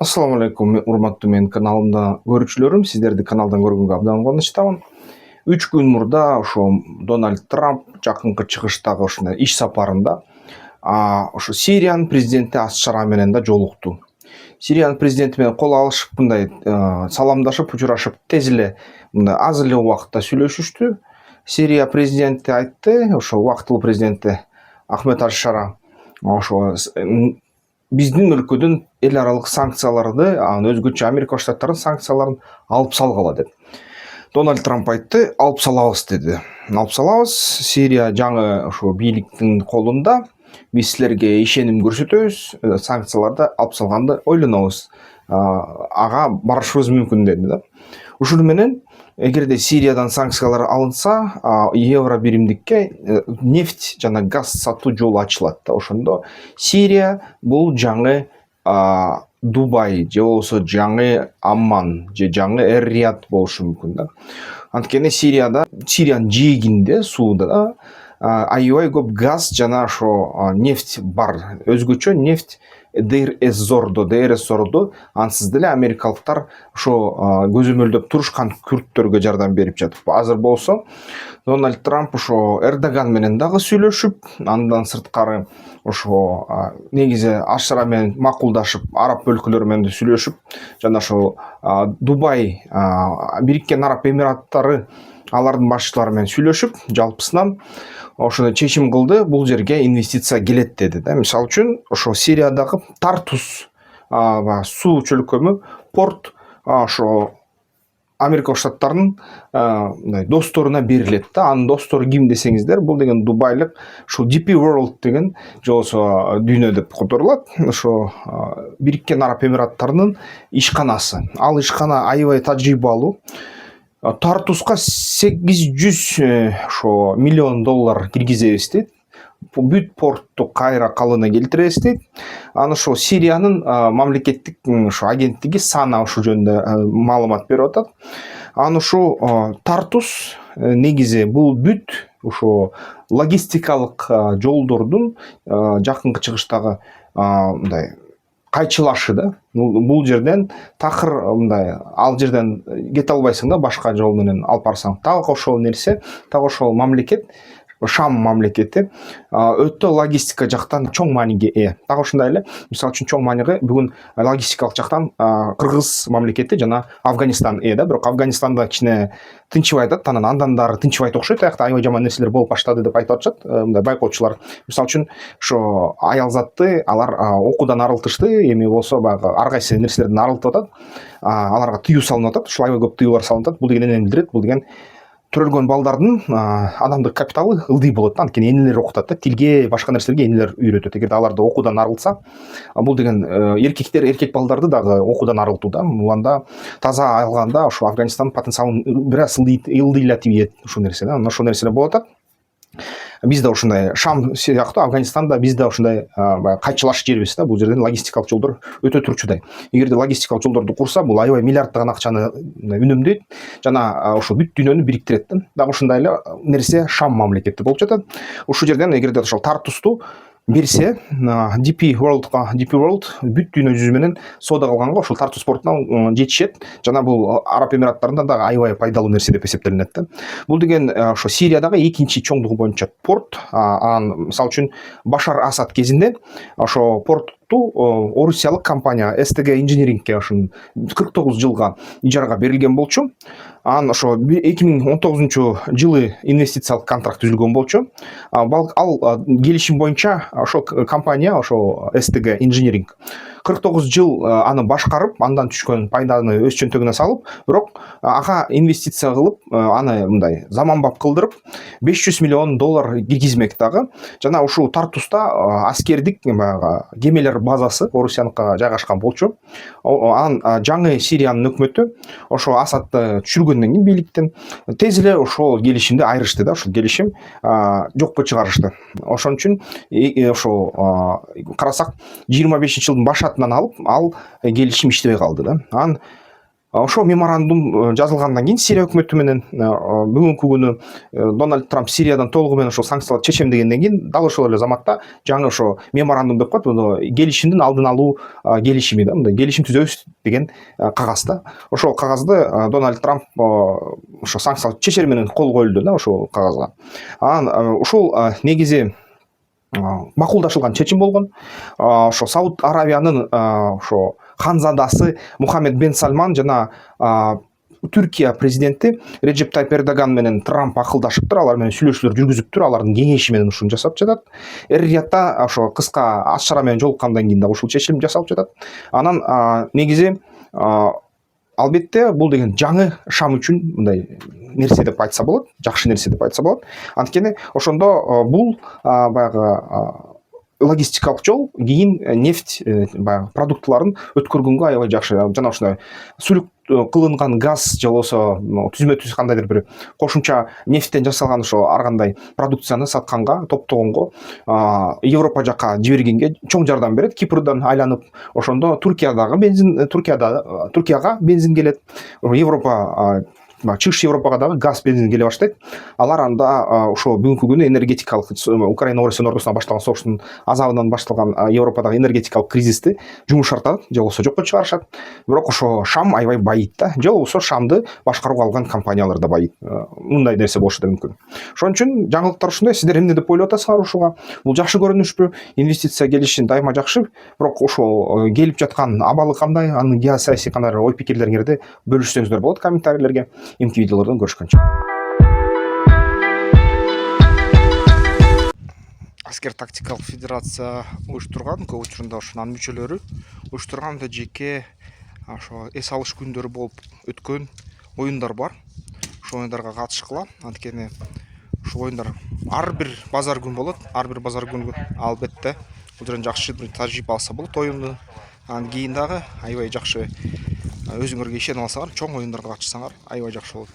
Assalamu алейкум, урматтуу менин каналымда көрүүчүлөрүм. Сиздерди каналдан көргөнгө абдан кубанычтамын. 3 күн мурда ошо Дональд Трамп жакынкы чыгыштагы ушундай иш сапарында ошо Сириянын президенти Ас-Шара менен да жолукту. Сириянын президенти менен кол алышып, мындай саламдашып, учурашып, тез эле мындай аз эле убакытта сүйлөшүштү. Сирия президенти айтты, ошо убактылуу президенти Ахмед Аш-Шара ошо биздин өлкөдөн эл аралык санкцияларды, өзгөчө Америка Штаттарынын санкцияларын алып салгыла деп. Дональд Трамп айтты, алып салабыз деди. Алып салабыз, Сирия жаңы ошо бийликтин колунда, биз силерге ишеним көрсөтөбүз, санкцияларды алып салганды ойлонобуз. Ага барышыбыз мүмкүн деди да. Ушуну менен эгерде Сириядан санкциялар алынса, евро биримдикке нефть жана газ сатуу жолу ачылат да. Ошондо Сирия бул жаңы Дубай же болбосо жаңы Амман же жаңы Эр-Рияд болушу мүмкүн да. Анткени Сириянын жээгинде сууда аябай көп газ жана ошо нефть бар. Өзгөчө нефть Дейр-эз-Зордо, ансыз деле америкалыктар ошо көзөмөлдөп турушкан күрттөргө жардам берип жатып. Азыр болсо Дональд Трамп ошо Эрдоган менен дагы сүйлөшүп, андан сырткары ошо негизи Аш-Шара менен макулдашып, араб өлкөлөрү менен сүйлөшүп, жана ошо Дубай, Бириккен Араб Эмираттары алардын башчылары менен сүйлөшүп, жалпысынан ошону чечим кылды, бул жерге инвестиция келет деди да. Мисалы үчүн ошо Сириядагы Тартус суу чөлкөмү порт ошо Америка Штаттарынын досторуна берилет да. Анын достору ким десеңиздер, бул деген Дубайлык ошо DP World деген же болбосо дүйнө деп которулат. Ошо Бириккен Араб Эмираттарынын ишканасы. Ал ишкана аябай тажрыйбалуу. Тартуска 800 миллион доллар киргизебиз дейт. Бүт портту кайра калыбына келтиребиз дейт. Аны ошо Сириянын мамлекеттик ошо агенттиги Сана ушул жөнүндө маалымат берип атат. Аны ушул Тартус негизи бул бүт ошо логистикалык жолдордун жакынкы чыгыштагы мындай кайчылашы да. Бул жерден такыр мындай ал жерден кете албайсың да, башка жол менен алып барсаң. Так ошол нерсе, так ошол мамлекет, Шам мамлекети өтө логистика жактан чоң мааниге ээ. Так ошондой эле, мисалы үчүн чоң мааниге бүгүн логистикалык жактан Кыргыз мамлекети жана Афганистан ээ да. Бирок Афганистанда кичине тынчыбай атат, андан дары тынчыбайт окшойт, аякта аябай жаман нерселер болуп баштады деп айтып атышат мындай байкоочулар. Мисалы үчүн ошо аял затты алар окуудан арылтышты, эми болсо баягы ар кайсы нерселерден арылтып атат. Аларга тыюу салынып атат, ушул аябай көп тыюулар салынып атат. Бул деген эмнени билдирет? Бул деген төрөлгөн балдардын адамдык капиталы ылдый болот да. Анткени энелер окутат да, тилге, башка нерселерге энелер үйрөтөт. Эгерде аларды окуудан арылтса, бул деген эркек балдарды дагы окуудан арылтуу да. Анда таза алганда ошо Афганистан потенциалын бир аз ылдыйлатып ушул нерсе да. Ошол нерселер болуп атат. Биз да ушундай Шам сыяктуу Афганистанда биз да ушундай кайчылаш жербиз да. Бул жерден логистикалык жолдор өтө турчудай. Эгерде логистикалык жолдорду курса, бул аябай миллиарддаган акчаны үнөмдөйт жана ошо бүт дүйнөнү бириктирет да. Дагы ушундай эле нерсе Шам мамлекети болуп жатат. Ушул жерден эгерде ошол Тартусту берсе, DP World бүт дүйнө жүзү менен соода кылганга ошол Тартус портуна жетишет. Жана бул Араб Эмираттарында дагы аябай пайдалуу нерсе деп эсептелинет да. Бул деген ошо Сириядагы экинчи чоңдугу боюнча порт. Мисалы үчүн Башар Асад кезинде ошо портту орусиялык компания STG Engineeringке ошо 49 жылга ижарага берилген болчу. Анан ошо 2019 жылы инвестициялык контракт түзүлгөн болчу. Ал келишим боюнча ошол компания, ошо STG Engineering 49 жыл аны башкарып, андан түшкөн пайданы өз чөнтөгүнө салып, бирок ага инвестиция кылып, аны мындай заманбап кылдырып 500 миллион доллар киргизмек дагы. Жана ушул Тартуста аскердик кемелер базасы Орусияныкка жайгашкан болчу. Анан жаңы Сириянын өкмөтү ошо Асадты түшүргөндөн кийин бийликтен тез эле ошол келишимди айрышты да. Ошол келишим жокко чыгарышты. Ошон үчүн ошол карасак 25-жылдын баш атынан алып ал келишим иштебей калды да. Анан ошол меморандум жазылгандан кийин Сирия өкмөтү менен бүгүнкү күнү Дональд Трамп Сириядан толугу ошо санкцияларды чечем дегенден кийин дал ошол эле заматта жаңы ошо меморандум деп коет, келишимдин алдын алуу келишими да, мындай келишим түзөбүз деген кагаз да. Ошол кагазды Дональд Трамп ошо санкцияларды чечер менен кол коюлду да ошол кагазга. Анан ушул негизи макулдашылган чечим болгон. Ошо Сауд Аравиянын ошо ханзадасы Мухаммед бен Сальман жана Түркия президенти Реджеп Тайып Эрдоган менен Трамп акылдашыптыр, алар менен сүйлөшүүлөр жүргүзүптүр, алардын кеңеши менен ушуну жасап жатат. Эр-Риядта ошо кыска аш чара менен жолуккандан кийин да ушул чечим жасалып жатат. Анан негизи албетте бул деген жаңы Шам үчүн мындай нерсе деп айтса болот, жакшы нерсе деп айтса болот. Анткени ошондо бул баягы логистикалык жол кийин нефть баягы продуктыларын өткөргөнгө аябай жакшы. Жана ушундай сүлүк кылынган газ же болбосо түзмө түз кандайдыр бир кошумча нефттен жасалган ошо ар кандай продукцияны сатканга, топтогонго, Европа жака жибергенге чоң жардам берет. Кипрдан айланып ошондо Туркияга бензин келет. Европа чыгыш Европага дагы газ, бензин келе баштайт. Алар анда ошо бүгүнкү күнү энергетикалык Украина Россиянын ортосунда башталган согуштун азабынан башталган Европадагы энергетикалык кризисти жумушартат же болбосо жокко чыгарышат. Бирок ошо Шам аябай байыйт да, же болбосо Шамды башкарууга алган компаниялар да байыйт. Мындай нерсе болушу да мүмкүн. Ошон үчүн жаңылыктар ушундай. Сиздер эмне деп ойлоп атасыңар ушуга? Бул жакшы көрүнүшпү? Инвестиция келиши дайыма жакшы, бирок ошо келип жаткан абалы кандай, анын геосаясий кандай ой пикирлериңерди бөлүшсөңүздөр болот комментарийлерге. Эмки видеолордон көрүшкөнчө. Аскер тактикалык федерация уюштурган, көп учурунда ошонун мүчөлөрү уюштурган да жеке ошо эс алыш күндөрү болуп өткөн оюндар бар. Ошол оюндарга катышкыла. Анткени ушул оюндар ар бир базар күн болот. Ар бир базар күнү албетте бул жерден жакшы бир тажрыйба алса болот оюнду. Анан кийин дагы аябай жакшы өзүңөргө ишене алсаңар, чоң оюндарга катышсаңар аябай жакшы болот.